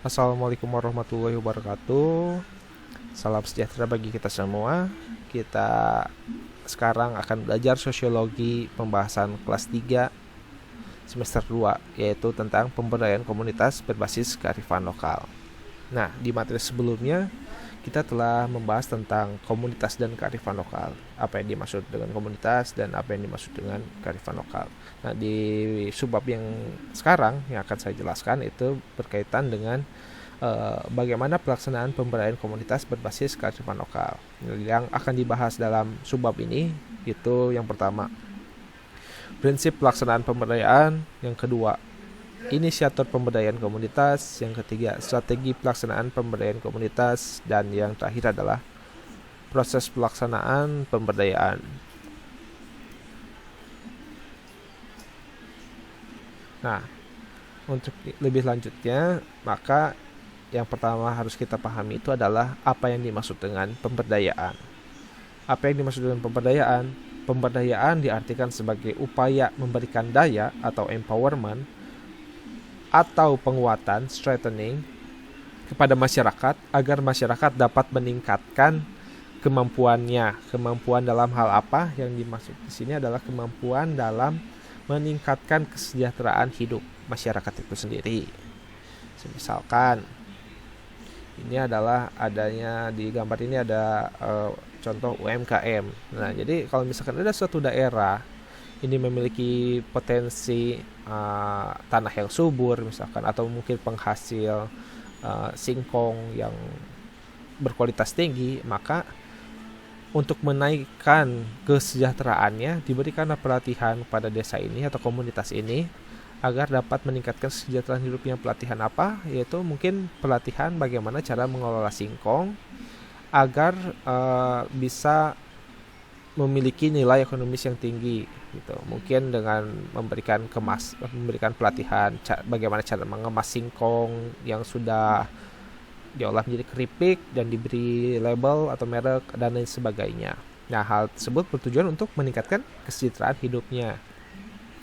Assalamualaikum warahmatullahi wabarakatuh. Salam sejahtera bagi kita semua. Kita sekarang akan belajar sosiologi pembahasan kelas 3 semester 2, yaitu tentang pemberdayaan komunitas berbasis kearifan lokal. Nah, di materi sebelumnya kita telah membahas tentang komunitas dan kearifan lokal. Apa yang dimaksud dengan komunitas dan apa yang dimaksud dengan kearifan lokal. Nah, di subbab yang sekarang yang akan saya jelaskan itu berkaitan dengan bagaimana pelaksanaan pemberdayaan komunitas berbasis kearifan lokal. Yang akan dibahas dalam subbab ini itu yang pertama, prinsip pelaksanaan pemberdayaan, yang kedua, inisiator pemberdayaan komunitas, yang ketiga, strategi pelaksanaan pemberdayaan komunitas, dan yang terakhir adalah proses pelaksanaan pemberdayaan. Nah, untuk lebih lanjutnya, maka yang pertama harus kita pahami itu adalah apa yang dimaksud dengan pemberdayaan. Apa yang dimaksud dengan pemberdayaan? Pemberdayaan diartikan sebagai upaya memberikan daya atau empowerment atau penguatan, strengthening, kepada masyarakat agar masyarakat dapat meningkatkan kemampuannya. Kemampuan dalam hal apa? Yang dimaksud di sini adalah kemampuan dalam meningkatkan kesejahteraan hidup masyarakat itu sendiri. Misalkan ini adalah adanya di gambar ini ada contoh UMKM. Nah, jadi kalau misalkan ada suatu daerah ini memiliki potensi tanah yang subur misalkan, atau mungkin penghasil singkong yang berkualitas tinggi, maka untuk menaikkan kesejahteraannya diberikanlah pelatihan pada desa ini atau komunitas ini agar dapat meningkatkan kesejahteraan hidupnya. Pelatihan apa? Yaitu mungkin pelatihan bagaimana cara mengelola singkong agar bisa memiliki nilai ekonomis yang tinggi gitu. Mungkin dengan memberikan pelatihan bagaimana cara mengemas singkong yang sudah diolah menjadi keripik dan diberi label atau merek dan lain sebagainya. Nah, hal tersebut bertujuan untuk meningkatkan kesejahteraan hidupnya,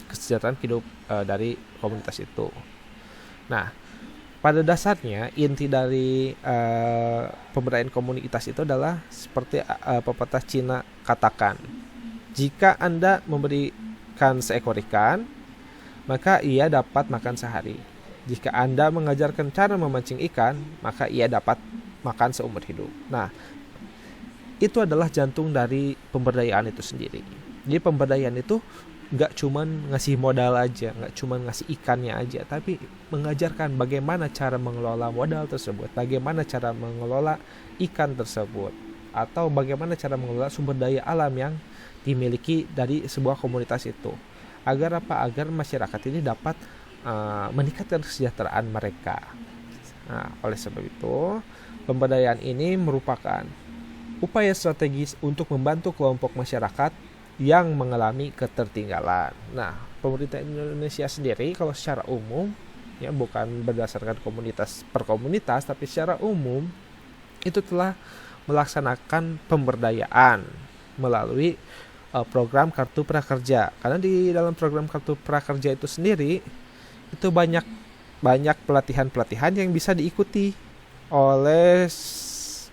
kesejahteraan hidup dari komunitas itu. Nah, pada dasarnya inti dari pemberdayaan komunitas itu adalah seperti pepatah Cina katakan, jika Anda memberikan seekor ikan, maka ia dapat makan sehari. Jika Anda mengajarkan cara memancing ikan, maka ia dapat makan seumur hidup. Nah, itu adalah jantung dari pemberdayaan itu sendiri. Jadi pemberdayaan itu nggak cuman ngasih modal aja, nggak cuman ngasih ikannya aja, tapi mengajarkan bagaimana cara mengelola modal tersebut, bagaimana cara mengelola ikan tersebut, atau bagaimana cara mengelola sumber daya alam yang dimiliki dari sebuah komunitas itu. Agar apa? Agar masyarakat ini dapat meningkatkan kesejahteraan mereka. Nah, oleh sebab itu, pemberdayaan ini merupakan upaya strategis untuk membantu kelompok masyarakat yang mengalami ketertinggalan. Nah, pemerintah Indonesia sendiri kalau secara umum, ya bukan berdasarkan komunitas per komunitas, tapi secara umum itu telah melaksanakan pemberdayaan melalui program Kartu Prakerja. Karena di dalam program Kartu Prakerja itu sendiri itu banyak pelatihan-pelatihan yang bisa diikuti oleh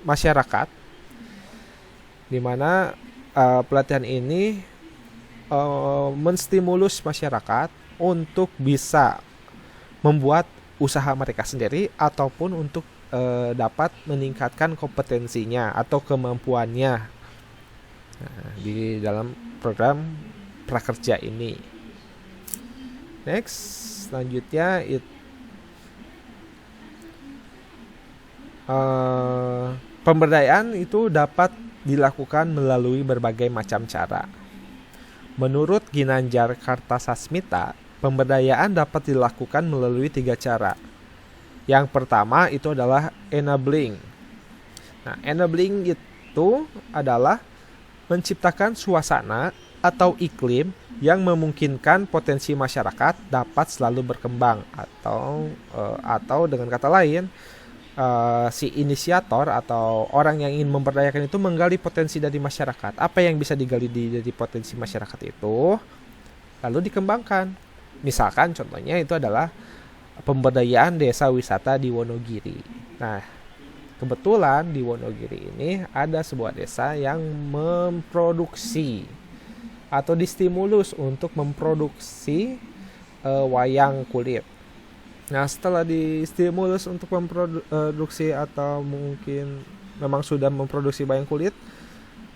masyarakat, di mana pelatihan ini menstimulus masyarakat untuk bisa membuat usaha mereka sendiri ataupun untuk dapat meningkatkan kompetensinya atau kemampuannya di dalam program prakerja ini. Next, selanjutnya pemberdayaan itu dapat dilakukan melalui berbagai macam cara. Menurut Ginanjar Kartasasmita, pemberdayaan dapat dilakukan melalui 3 cara. Yang pertama itu adalah enabling. Nah, enabling itu adalah menciptakan suasana atau iklim yang memungkinkan potensi masyarakat dapat selalu berkembang, atau dengan kata lain, si inisiator atau orang yang ingin memberdayakan itu menggali potensi dari masyarakat. Apa yang bisa digali dari potensi masyarakat itu lalu dikembangkan. Misalkan contohnya itu adalah pemberdayaan desa wisata di Wonogiri. Nah, kebetulan di Wonogiri ini ada sebuah desa yang memproduksi atau distimulus untuk memproduksi wayang kulit. Nah, setelah distimulus untuk memproduksi atau mungkin memang sudah memproduksi wayang kulit,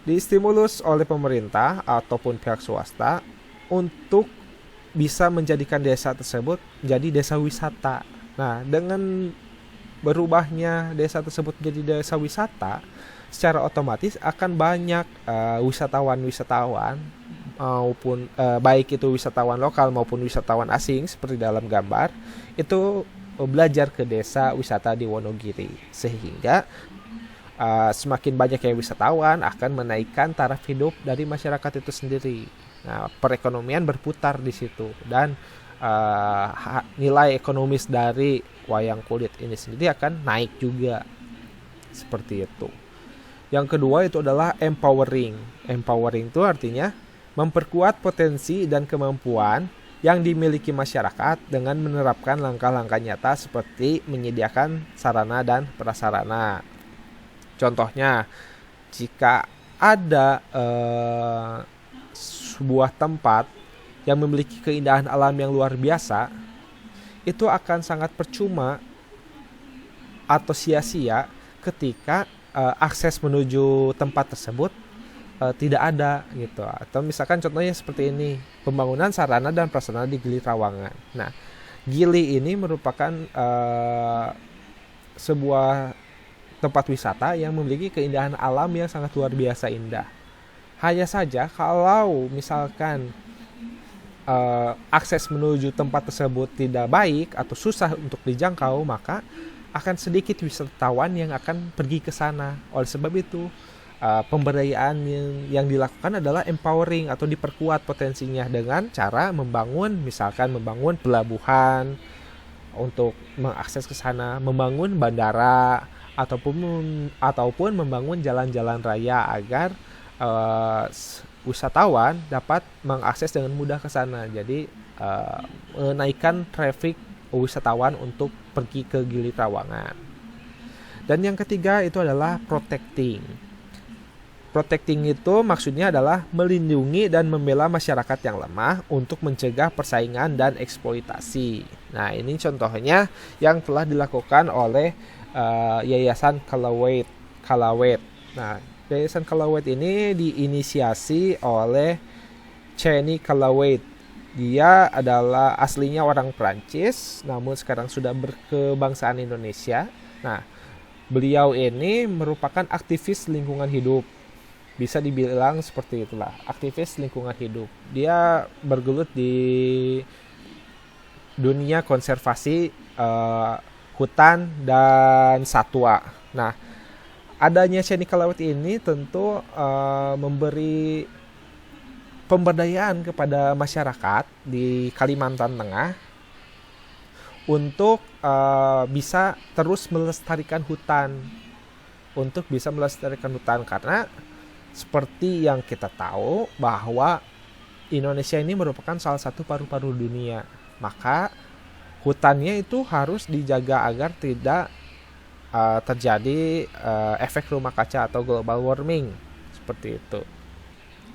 distimulus oleh pemerintah ataupun pihak swasta untuk bisa menjadikan desa tersebut menjadi desa wisata. Nah, dengan berubahnya desa tersebut menjadi desa wisata, secara otomatis akan banyak wisatawan-wisatawan maupun baik itu wisatawan lokal maupun wisatawan asing seperti dalam gambar itu belajar ke desa wisata di Wonogiri, sehingga semakin banyak yang wisatawan akan menaikkan taraf hidup dari masyarakat itu sendiri. Nah, perekonomian berputar di situ dan nilai ekonomis dari wayang kulit ini sendiri akan naik juga, seperti itu. Yang kedua itu adalah empowering. Empowering itu artinya memperkuat potensi dan kemampuan yang dimiliki masyarakat dengan menerapkan langkah-langkah nyata seperti menyediakan sarana dan prasarana. Contohnya, jika ada sebuah tempat yang memiliki keindahan alam yang luar biasa, itu akan sangat percuma atau sia-sia ketika akses menuju tempat tersebut tidak ada gitu. Atau misalkan contohnya seperti ini, pembangunan sarana dan prasarana di Gili Trawangan. Nah, Gili ini merupakan sebuah tempat wisata yang memiliki keindahan alam yang sangat luar biasa indah. Hanya saja kalau misalkan akses menuju tempat tersebut tidak baik atau susah untuk dijangkau, maka akan sedikit wisatawan yang akan pergi ke sana. Oleh sebab itu, pemberdayaan yang dilakukan adalah empowering atau diperkuat potensinya dengan cara membangun pelabuhan untuk mengakses ke sana, membangun bandara ataupun membangun jalan-jalan raya agar wisatawan dapat mengakses dengan mudah ke sana. Jadi menaikkan traffic wisatawan untuk pergi ke Gili Trawangan. Dan yang ketiga itu adalah protecting. Protecting itu maksudnya adalah melindungi dan membela masyarakat yang lemah untuk mencegah persaingan dan eksploitasi. Nah, ini contohnya yang telah dilakukan oleh Yayasan Kalawait. Nah, Yayasan Kalawait ini diinisiasi oleh Chenny Kalawait. Dia adalah aslinya orang Prancis, namun sekarang sudah berkebangsaan Indonesia. Nah, beliau ini merupakan aktivis lingkungan hidup. Bisa dibilang seperti itulah, aktivis lingkungan hidup. Dia bergelut di dunia konservasi hutan dan satwa. Nah, adanya Chenny Kalawait ini tentu memberi pemberdayaan kepada masyarakat di Kalimantan Tengah untuk bisa terus melestarikan hutan. Karena seperti yang kita tahu bahwa Indonesia ini merupakan salah satu paru-paru dunia. Maka hutannya itu harus dijaga agar tidak terjadi efek rumah kaca atau global warming, seperti itu.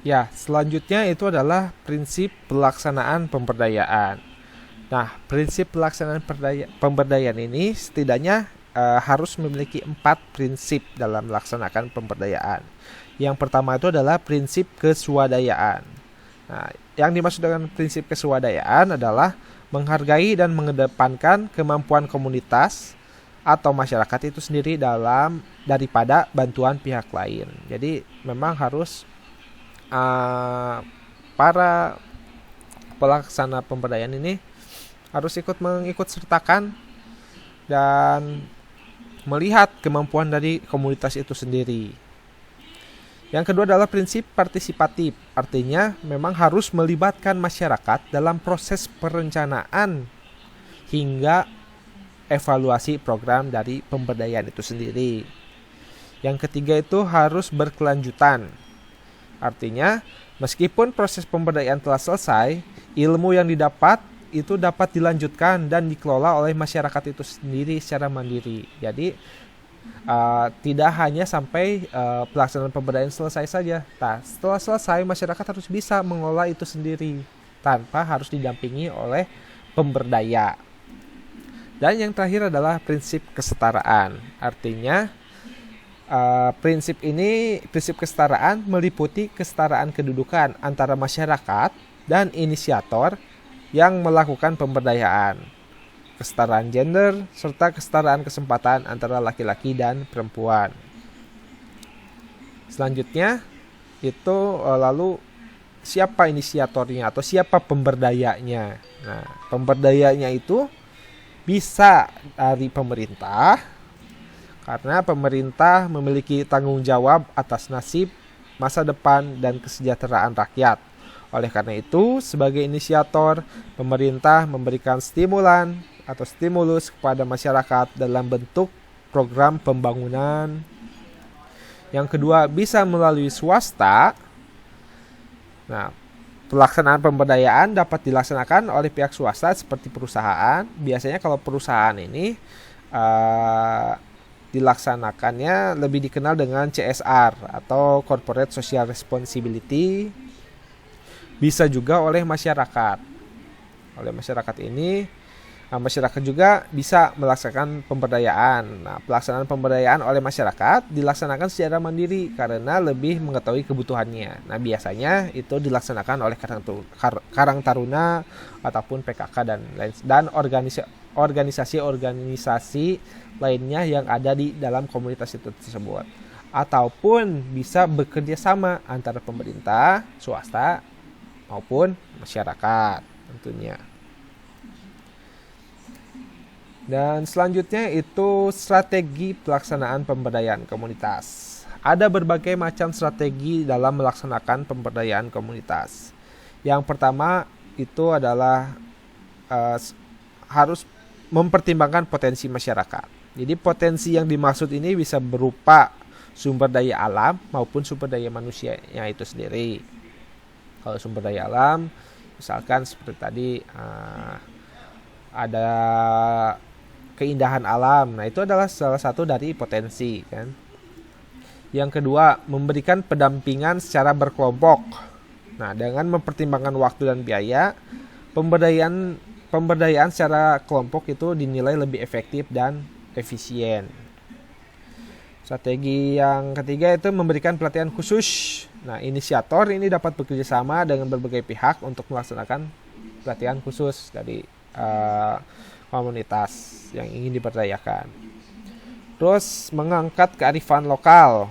Ya, selanjutnya itu adalah prinsip pelaksanaan pemberdayaan. Nah, prinsip pelaksanaan pemberdayaan ini setidaknya harus memiliki 4 prinsip dalam melaksanakan pemberdayaan. Yang pertama itu adalah prinsip keswadayaan. Nah, yang dimaksud dengan prinsip keswadayaan adalah menghargai dan mengedepankan kemampuan komunitas atau masyarakat itu sendiri daripada bantuan pihak lain. Jadi memang harus para pelaksana pemberdayaan ini harus mengikut sertakan dan melihat kemampuan dari komunitas itu sendiri. Yang kedua adalah prinsip partisipatif, artinya memang harus melibatkan masyarakat dalam proses perencanaan hingga evaluasi program dari pemberdayaan itu sendiri. Yang ketiga itu harus berkelanjutan, artinya meskipun proses pemberdayaan telah selesai, ilmu yang didapat itu dapat dilanjutkan dan dikelola oleh masyarakat itu sendiri secara mandiri. Jadi tidak hanya sampai pelaksanaan pemberdayaan selesai saja. Nah, setelah selesai masyarakat harus bisa mengelola itu sendiri tanpa harus didampingi oleh pemberdaya. Dan yang terakhir adalah prinsip kesetaraan. Artinya prinsip kesetaraan meliputi kesetaraan kedudukan antara masyarakat dan inisiator yang melakukan pemberdayaan, kesetaraan gender, serta kesetaraan kesempatan antara laki-laki dan perempuan. Selanjutnya itu lalu siapa inisiatornya atau siapa pemberdayanya. Nah, pemberdayanya itu bisa dari pemerintah, karena pemerintah memiliki tanggung jawab atas nasib, masa depan, dan kesejahteraan rakyat. Oleh karena itu, sebagai inisiator, pemerintah memberikan stimulan atau stimulus kepada masyarakat dalam bentuk program pembangunan. Yang kedua, bisa melalui swasta. Nah, pelaksanaan pemberdayaan dapat dilaksanakan oleh pihak swasta seperti perusahaan. Biasanya kalau perusahaan ini dilaksanakannya lebih dikenal dengan CSR atau Corporate Social Responsibility. Bisa juga oleh masyarakat. Oleh masyarakat ini, masyarakat juga bisa melaksanakan pemberdayaan. Nah, pelaksanaan pemberdayaan oleh masyarakat dilaksanakan secara mandiri karena lebih mengetahui kebutuhannya. Nah, biasanya itu dilaksanakan oleh Karang Taruna ataupun PKK dan organisasi-organisasi lainnya yang ada di dalam komunitas itu tersebut. Ataupun bisa bekerja sama antara pemerintah, swasta, maupun masyarakat tentunya. Dan selanjutnya itu strategi pelaksanaan pemberdayaan komunitas. Ada berbagai macam strategi dalam melaksanakan pemberdayaan komunitas. Yang pertama itu adalah harus mempertimbangkan potensi masyarakat. Jadi potensi yang dimaksud ini bisa berupa sumber daya alam maupun sumber daya manusianya itu sendiri. Kalau sumber daya alam, misalkan seperti tadi ada keindahan alam. Nah, itu adalah salah satu dari potensi, kan. Yang kedua, memberikan pendampingan secara berkelompok. Nah, dengan mempertimbangkan waktu dan biaya, pemberdayaan secara kelompok itu dinilai lebih efektif dan efisien. Strategi yang ketiga itu memberikan pelatihan khusus. Nah, inisiator ini dapat bekerja sama dengan berbagai pihak untuk melaksanakan pelatihan khusus dari komunitas yang ingin diberdayakan. Terus mengangkat kearifan lokal.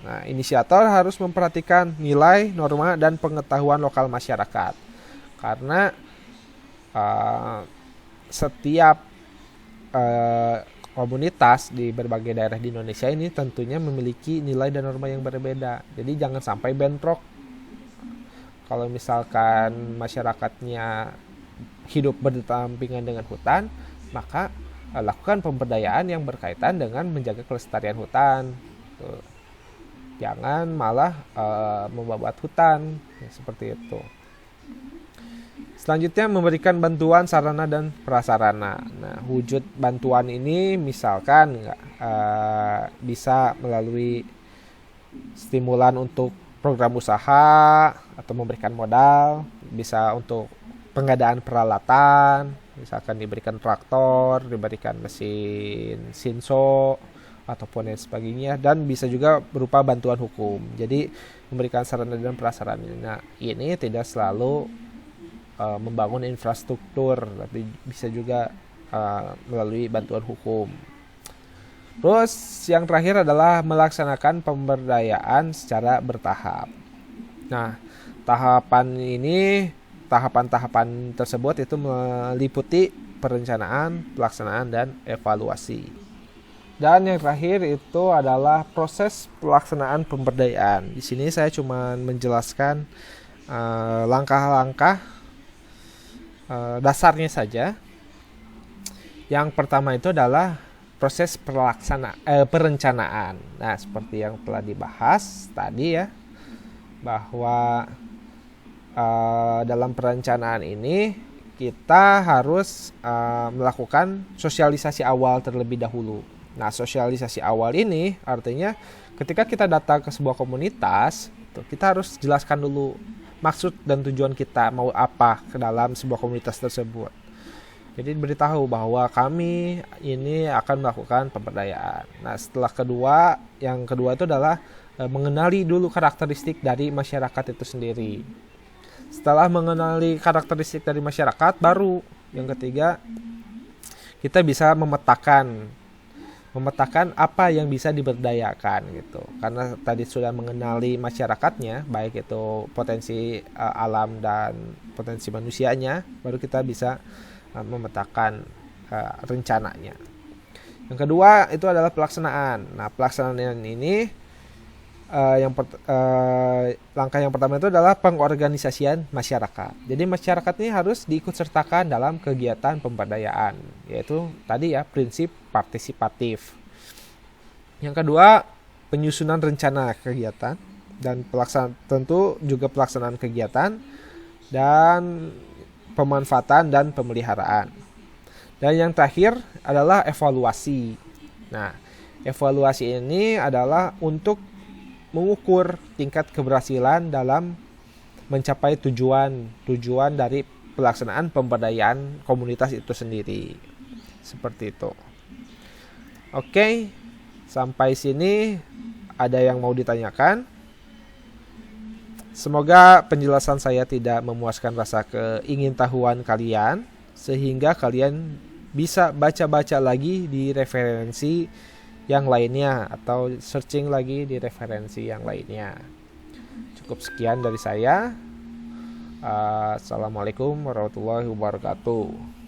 Nah, inisiator harus memperhatikan nilai, norma, dan pengetahuan lokal masyarakat. Karena setiap komunitas di berbagai daerah di Indonesia ini tentunya memiliki nilai dan norma yang berbeda. Jadi jangan sampai bentrok. Kalau misalkan masyarakatnya hidup berdampingan dengan hutan, maka lakukan pemberdayaan yang berkaitan dengan menjaga kelestarian hutan. Tuh. Jangan malah membabat hutan, seperti itu. Selanjutnya memberikan bantuan sarana dan prasarana. Nah, wujud bantuan ini misalkan bisa melalui stimulan untuk program usaha atau memberikan modal, bisa untuk pengadaan peralatan, misalkan diberikan traktor, diberikan mesin Shinso ataupun lain sebagainya, dan bisa juga berupa bantuan hukum. Jadi memberikan sarana dan prasarana. Nah, ini tidak selalu membangun infrastruktur, tapi bisa juga melalui bantuan hukum. Terus yang terakhir adalah melaksanakan pemberdayaan secara bertahap. Nah, tahapan-tahapan tersebut itu meliputi perencanaan, pelaksanaan, dan evaluasi. Dan yang terakhir itu adalah proses pelaksanaan pemberdayaan. Di sini saya cuma menjelaskan langkah-langkah dasarnya saja. Yang pertama itu adalah proses perencanaan. Nah, seperti yang telah dibahas tadi ya, bahwa dalam perencanaan ini kita harus melakukan sosialisasi awal terlebih dahulu. Nah, sosialisasi awal ini artinya ketika kita datang ke sebuah komunitas, kita harus jelaskan dulu maksud dan tujuan kita mau apa ke dalam sebuah komunitas tersebut. Jadi beritahu bahwa kami ini akan melakukan pemberdayaan. Nah, yang kedua itu adalah mengenali dulu karakteristik dari masyarakat itu sendiri. Setelah mengenali karakteristik dari masyarakat, baru yang ketiga kita bisa memetakan apa yang bisa diberdayakan gitu. Karena tadi sudah mengenali masyarakatnya, baik itu potensi alam dan potensi manusianya, baru kita bisa memetakan rencananya. Yang kedua itu adalah pelaksanaan. Nah, pelaksanaan ini langkah yang pertama itu adalah pengorganisasian masyarakat. Jadi masyarakat ini harus diikut sertakan dalam kegiatan pemberdayaan, yaitu tadi ya prinsip partisipatif. Yang kedua, penyusunan rencana kegiatan dan pelaksanaan kegiatan dan pemanfaatan dan pemeliharaan. Dan yang terakhir adalah evaluasi. Nah, evaluasi ini adalah untuk mengukur tingkat keberhasilan dalam mencapai tujuan dari pelaksanaan pemberdayaan komunitas itu sendiri. Seperti itu. Oke, sampai sini ada yang mau ditanyakan? Semoga penjelasan saya tidak memuaskan rasa keingintahuan kalian, sehingga kalian bisa baca-baca lagi di referensi yang lainnya atau searching lagi di referensi yang lainnya. Cukup sekian dari saya. Assalamualaikum warahmatullahi wabarakatuh.